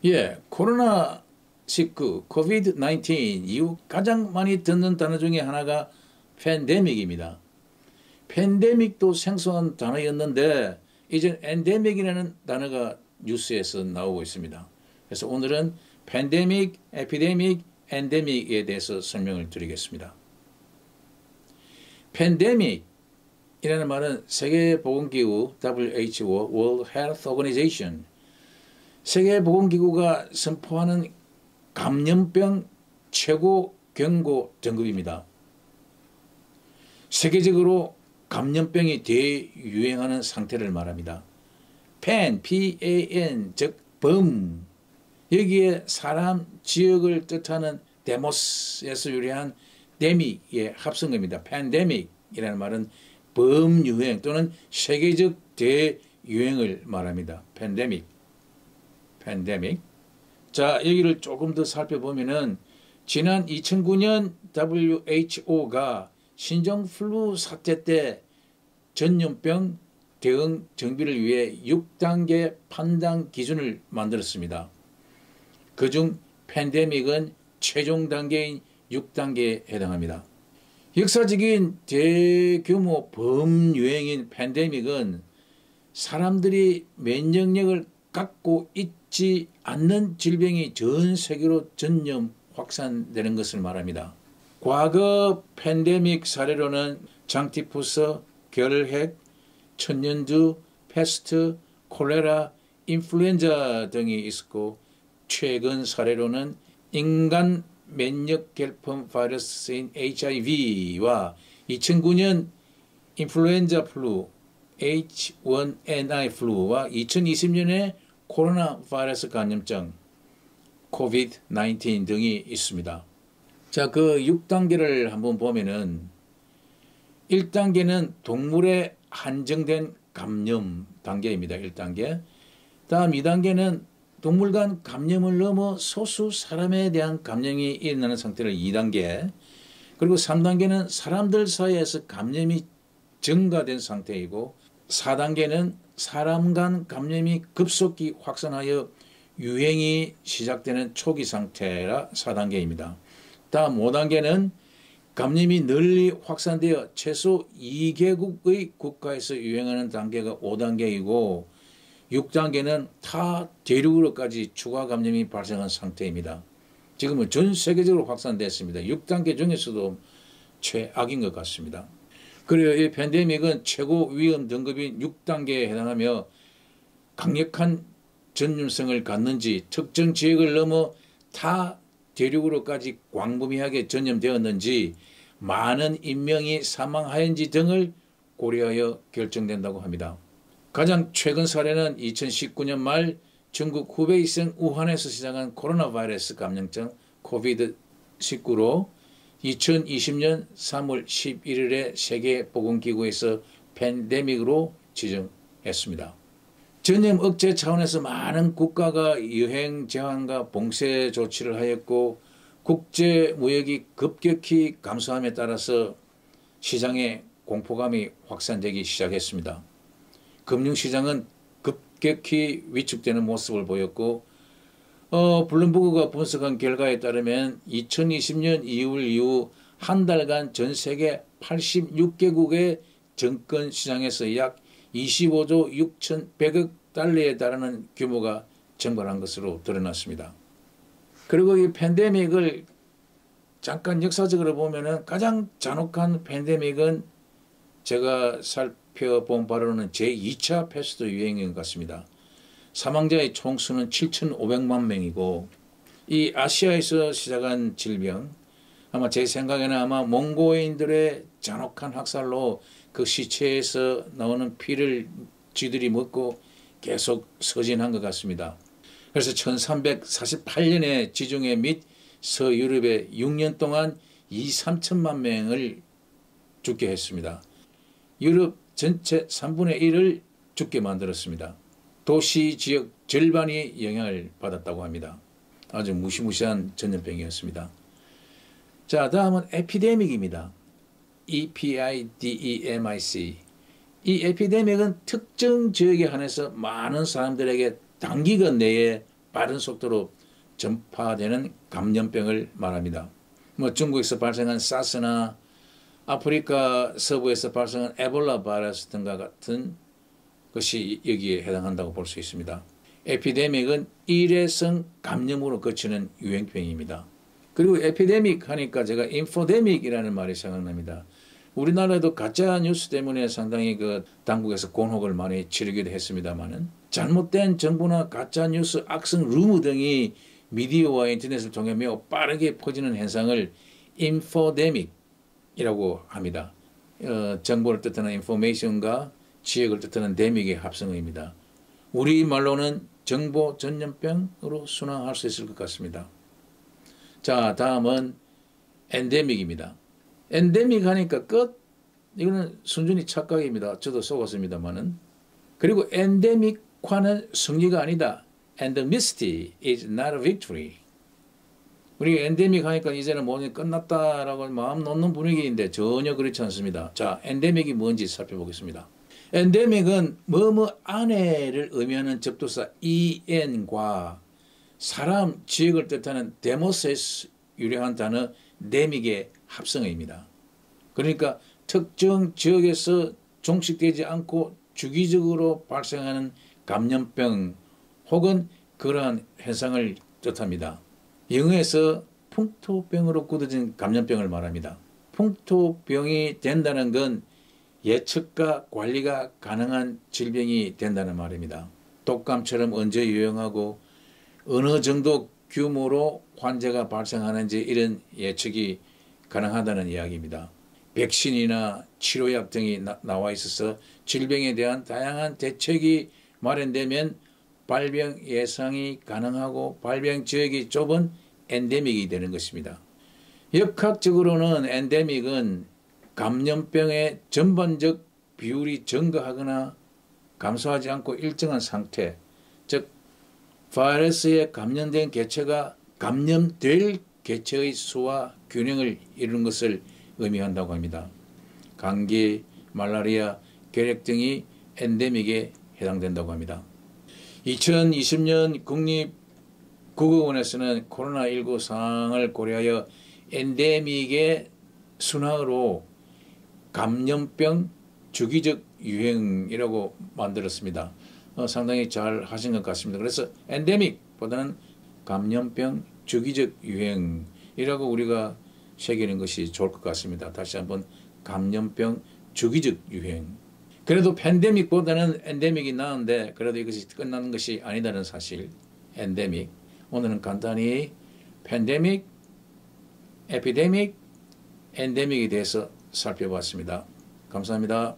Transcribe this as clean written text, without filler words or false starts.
예, 코로나19, 코비드-19 이후 가장 많이 듣는 단어 중에 하나가 팬데믹입니다. 팬데믹도 생소한 단어였는데 이제 엔데믹이라는 단어가 뉴스에서 나오고 있습니다. 그래서 오늘은 팬데믹, 에피데믹, 엔데믹에 대해서 설명을 드리겠습니다. 팬데믹이라는 말은 세계보건기구 WHO, World Health Organization, 세계보건기구가 선포하는 감염병 최고 경고 등급입니다. 세계적으로 감염병이 대유행하는 상태를 말합니다. P-A-N, 즉 범, 여기에 사람, 지역을 뜻하는 데모스에서 유래한 데믹의 합성어입니다. 팬데믹이라는 말은 범유행 또는 세계적 대유행을 말합니다. 팬데믹. 자, 여기를 조금 더 살펴보면은 지난 2009년 WHO가 신종플루 사태 때 전염병 대응 정비를 위해 6단계 판단 기준을 만들었습니다. 그중 팬데믹은 최종 단계인 6단계에 해당합니다. 역사적인 대규모 범유행인 팬데믹은 사람들이 면역력을 갖고 있지 않는 질병이 전 세계로 전염 확산되는 것을 말합니다. 과거 팬데믹 사례로는 장티푸스, 결핵, 천연두, 패스트, 콜레라, 인플루엔자 등이 있었고 최근 사례로는 인간 면역결핍 바이러스인 HIV와 2009년 인플루엔자 플루, H1N1 플루와 2020년에 코로나 바이러스 감염증, 코비드-19 등이 있습니다. 자, 그 6단계를 한번 보면은 1단계는 동물에 한정된 감염 단계입니다. 1단계. 다음 2단계는 동물 간 감염을 넘어 소수 사람에 대한 감염이 일어나는 상태를 2단계. 그리고 3단계는 사람들 사이에서 감염이 증가된 상태이고 4단계는 사람 간 감염이 급속히 확산하여 유행이 시작되는 초기 상태라 4단계입니다. 다음 5단계는 감염이 널리 확산되어 최소 2개국의 국가에서 유행하는 단계가 5단계이고 6단계는 타 대륙으로까지 추가 감염이 발생한 상태입니다. 지금은 전 세계적으로 확산됐습니다. 6단계 중에서도 최악인 것 같습니다. 그리고 이 팬데믹은 최고 위험 등급인 6단계에 해당하며 강력한 전염성을 갖는지 특정 지역을 넘어 타 대륙으로까지 광범위하게 전염되었는지 많은 인명이 사망하였는지 등을 고려하여 결정된다고 합니다. 가장 최근 사례는 2019년 말 중국 후베이성 우한에서 시작한 코로나 바이러스 감염증 코비드-19로 2020년 3월 11일에 세계보건기구에서 팬데믹으로 지정했습니다. 전염 억제 차원에서 많은 국가가 여행 제한과 봉쇄 조치를 하였고 국제 무역이 급격히 감소함에 따라서 시장에 공포감이 확산되기 시작했습니다. 금융시장은 급격히 위축되는 모습을 보였고 블룸버그가 분석한 결과에 따르면 2020년 2월 이후 한 달간 전 세계 86개국의 증권시장에서 약 25조 6,100억 달러에 달하는 규모가 증발한 것으로 드러났습니다. 그리고 이 팬데믹을 잠깐 역사적으로 보면은 가장 잔혹한 팬데믹은 제가 살펴본 바로는 제2차 패스트 유행인 것 같습니다. 사망자의 총수는 7,500만 명이고 이 아시아에서 시작한 질병 아마 제 생각에는 아마 몽고인들의 잔혹한 학살로 그 시체에서 나오는 피를 쥐들이 먹고 계속 서진한 것 같습니다. 그래서 1348년에 지중해 및 서유럽에 6년 동안 2,3천만 명을 죽게 했습니다. 유럽 전체 3분의 1을 죽게 만들었습니다. 도시 지역 절반이 영향을 받았다고 합니다. 아주 무시무시한 전염병이었습니다. 자, 다음은 에피데믹입니다. EPIDEMIC. 이 에피데믹은 특정 지역에 한해서 많은 사람들에게 단기간 내에 빠른 속도로 전파되는 감염병을 말합니다. 중국에서 발생한 사스나 아프리카 서부에서 발생한 에볼라 바이러스 등과 같은 것이 여기에 해당한다고 볼 수 있습니다. 에피데믹은 일회성 감염으로 거치는 유행병입니다. 그리고 에피데믹 하니까 제가 인포데믹이라는 말이 생각납니다. 우리나라에도 가짜 뉴스 때문에 상당히 당국에서 곤혹을 많이 치르기도 했습니다만은 잘못된 정보나 가짜 뉴스, 악성 루머 등이 미디어와 인터넷을 통해 매우 빠르게 퍼지는 현상을 인포데믹이라고 합니다. 정보를 뜻하는 인포메이션과 지역을 뜻하는 데믹의 합성어입니다. 우리말로는 정보 전염병으로 순화할 수 있을 것 같습니다. 자, 다음은 엔데믹입니다. 엔데믹 하니까 이거는 순전히 착각입니다. 저도 속았습니다만은. 그리고 엔데믹화는 승리가 아니다. Endemicity is not a victory. 우리 엔데믹 하니까 이제는 뭐니 끝났다라고 마음 놓는 분위기인데 전혀 그렇지 않습니다. 자, 엔데믹이 뭔지 살펴보겠습니다. 엔데믹은 뭐뭐 안에를 의미하는 접두사 en과 사람, 지역을 뜻하는 데모스에서 유래한 단어 데믹의 합성어입니다. 그러니까 특정 지역에서 종식되지 않고 주기적으로 발생하는 감염병 혹은 그러한 현상을 뜻합니다. 영어에서 풍토병으로 굳어진 감염병을 말합니다. 풍토병이 된다는 건 예측과 관리가 가능한 질병이 된다는 말입니다. 독감처럼 언제 유행하고 어느 정도 규모로 환자가 발생하는지 이런 예측이 가능하다는 이야기입니다. 백신이나 치료약 등이 나와 있어서 질병에 대한 다양한 대책이 마련되면 발병 예상이 가능하고 발병 지역이 좁은 엔데믹이 되는 것입니다. 역학적으로는 엔데믹은 감염병의 전반적 비율이 증가하거나 감소하지 않고 일정한 상태, 즉 바이러스에 감염된 개체가 감염될 개체의 수와 균형을 이루는 것을 의미한다고 합니다. 감기, 말라리아, 결핵 등이 엔데믹에 해당된다고 합니다. 2020년 국립국어원에서는 코로나19 상황을 고려하여 엔데믹의 순화어로 감염병 주기적 유행이라고 만들었습니다. 상당히 잘 하신 것 같습니다. 그래서 엔데믹보다는 감염병 주기적 유행이라고 우리가 새기는 것이 좋을 것 같습니다. 다시 한번 감염병 주기적 유행. 그래도 팬데믹보다는 엔데믹이 나은데 그래도 이것이 끝나는 것이 아니다는 사실. 엔데믹. 오늘은 간단히 팬데믹, 에피데믹, 엔데믹에 대해서 살펴봤습니다. 감사합니다.